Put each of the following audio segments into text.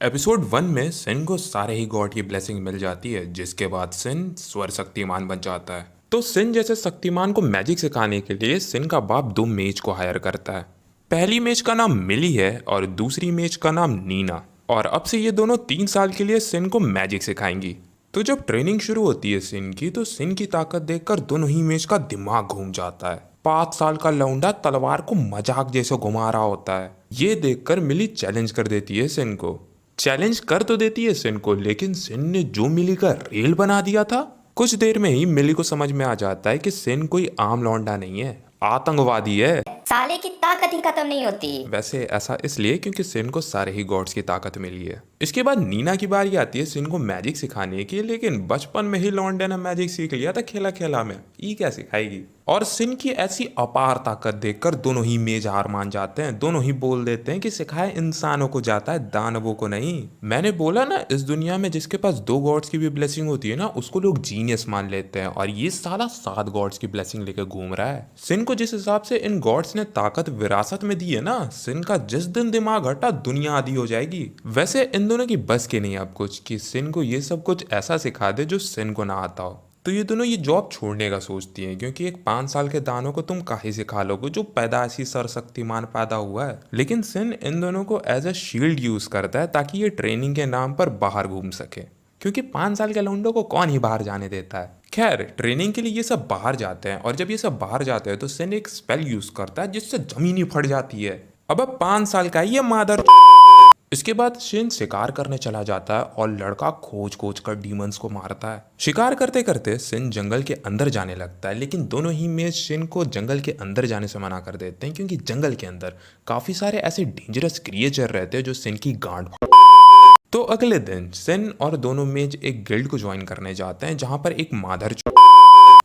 Episode 1 में सिन को सारे ही गॉड की ब्लेसिंग मिल जाती है, जिसके बाद सिन स्वर शक्तिमान बन जाता है। तो सिन जैसे शक्तिमान को मैजिक सिखाने के लिए सिन का बाप दो मेज को हायर करता है। पहली मेज का नाम मिली है और दूसरी मेज का नाम नीना। और अब से ये दोनों 3 साल के लिए सिन को मैजिक सिखाएंगी। तो जब ट्रेनिंग शुरू होती है सिन की, तो सिन की ताकत देखकर दोनों ही मेज का दिमाग घूम जाता है। 5 साल का लौंडा तलवार को मजाक जैसे घुमा रहा होता है। ये देखकर मिली चैलेंज कर देती है सिन को। चैलेंज कर तो देती है सिन को, लेकिन सिन ने जो मिली का रेल बना दिया था। कुछ देर में ही मिली को समझ में आ जाता है कि सिन कोई आम लौंडा नहीं है, आतंकवादी है। साले की ताकत ही खत्म नहीं होती। वैसे ऐसा इसलिए क्योंकि सिन को सारे ही गॉड्स की ताकत मिली है। इसके बाद नीना की बारी आती है सिन को मैजिक सिखाने की, लेकिन बचपन में ही लौंडे ने मैजिक सीख लिया था खेला खेला में। ये क्या सिखाएगी? और सिन की ऐसी अपार ताकत देखकर दोनों ही मेज हार मान जाते हैं। दोनों ही बोल देते हैं कि सिखाए इंसानों को जाता है, दानवों को नहीं। मैंने बोला ना, इस दुनिया में जिसके पास 2 गॉड्स की भी ब्लेसिंग होती है ना, उसको लोग जीनियस मान लेते हैं। और ये साला 7 गॉड्स की ब्लेसिंग लेकर घूम रहा है। सिन को जिस हिसाब से इन गॉड्स ने ताकत विरासत में दी है ना, सिन का जिस दिन दिमाग हटा दुनिया आधी हो जाएगी। वैसे इन दोनों की बस के नहीं अब कुछ कि सिन को ये सब कुछ ऐसा सिखा दे जो सिन को ना आता हो। तो ये दोनों ये जॉब छोड़ने का सोचती हैं, क्योंकि एक 5 साल के दानों को तुम काहे सिखा लोगे जो पैदाइशी सरशक्तिमान पैदा हुआ है। लेकिन सिन इन दोनों को एज अ शील्ड यूज करता है ताकि ये ट्रेनिंग के नाम पर बाहर घूम सके, क्योंकि 5 साल के लौंडों को कौन ही बाहर जाने देता है। खैर, ट्रेनिंग के लिए ये सब बाहर जाते हैं, और जब ये सब बाहर जाते हैं तो सिन एक स्पेल यूज करता है जिससे जमीन ही फट जाती है। अब 5 साल का ये मादर। इसके बाद शिन शिकार करने चला जाता है और लड़का खोज खोज कर डीमंस को मारता है। शिकार करते करते सिन जंगल के अंदर जाने लगता है, लेकिन दोनों ही मेज शिन को जंगल के अंदर जाने से मना कर देते हैं, क्योंकि जंगल के अंदर काफी सारे ऐसे डेंजरस क्रिएचर रहते हैं जो सिन की गांड। तो अगले दिन सिन और दोनों मेज एक गिल्ड को ज्वाइन करने जाते हैं,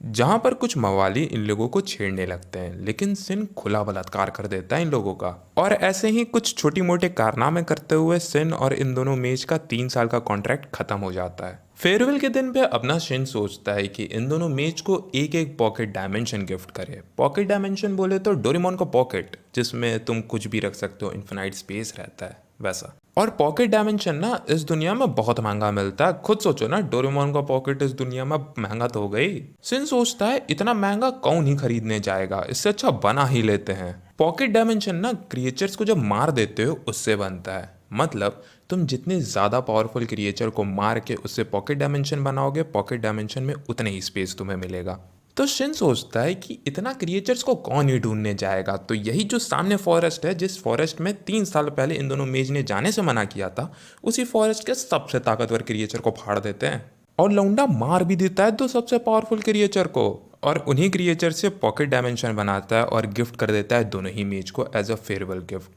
जहां पर कुछ मवाली इन लोगों को छेड़ने लगते हैं, लेकिन सिन खुला बलात्कार कर देता है इन लोगों का। और ऐसे ही कुछ छोटी मोटे कारनामे करते हुए सिन और इन दोनों मेज का 3 साल का कॉन्ट्रैक्ट खत्म हो जाता है। फेयरवेल के दिन पे अपना सिन सोचता है कि इन दोनों मेज को एक एक पॉकेट डायमेंशन गिफ्ट करे। पॉकेट डायमेंशन बोले तो डोरेमोन का पॉकेट, जिसमें तुम कुछ भी रख सकते हो, इन्फिनाइट स्पेस रहता है वैसा। और पॉकेट डायमेंशन ना इस दुनिया में बहुत महंगा मिलता है। खुद सोचो ना, डोरेमोन का पॉकेट इस दुनिया में महंगा तो हो गई। सिन सोचता है इतना महंगा कौन ही खरीदने जाएगा, इससे अच्छा बना ही लेते हैं। पॉकेट डायमेंशन ना क्रिएचर्स को जब मार देते हो उससे बनता है। मतलब तुम जितने ज्यादा पावरफुल क्रिएचर को मार के उससे पॉकेट डायमेंशन बनाओगे, पॉकेट डायमेंशन में उतने ही स्पेस तुम्हें मिलेगा। तो शिन सोचता है कि इतना क्रिएचर्स को कौन ही ढूंढने जाएगा, तो यही जो सामने फॉरेस्ट है, जिस फॉरेस्ट में 3 साल पहले इन दोनों मेज ने जाने से मना किया था, उसी फॉरेस्ट के सबसे ताकतवर क्रिएचर को फाड़ देते हैं। और लौंडा मार भी देता है 2 सबसे पावरफुल क्रिएचर को, और उन्हीं क्रिएचर से पॉकेट डायमेंशन बनाता है और गिफ्ट कर देता है दोनों ही मेज को एज अ फेयरवेल गिफ्ट।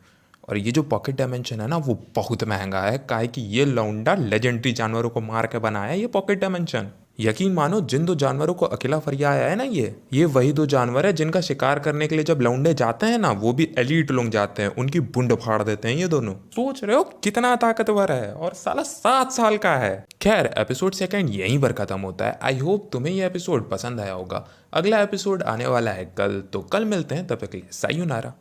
और ये जो पॉकेट डायमेंशन है ना, वो बहुत महंगा है, काहे कि ये लौंडा लेजेंडरी जानवरों को मार के बनाया है ये पॉकेट डायमेंशन। यकीन मानो, जिन 2 जानवरों को अकेला फरिया आया है ना, ये वही 2 जानवर है जिनका शिकार करने के लिए जब लौंडे जाते हैं ना, वो भी एलीट लोग जाते हैं, उनकी बुंड फाड़ देते हैं ये दोनों। सोच रहे हो कितना ताकतवर है, और साला 7 साल का है। खैर, एपिसोड 2 यहीं पर खत्म होता है। आई होप तुम्हें ये एपिसोड पसंद आया होगा। अगला एपिसोड आने वाला है कल, तो कल मिलते हैं, तब तक के लिए सायोनारा।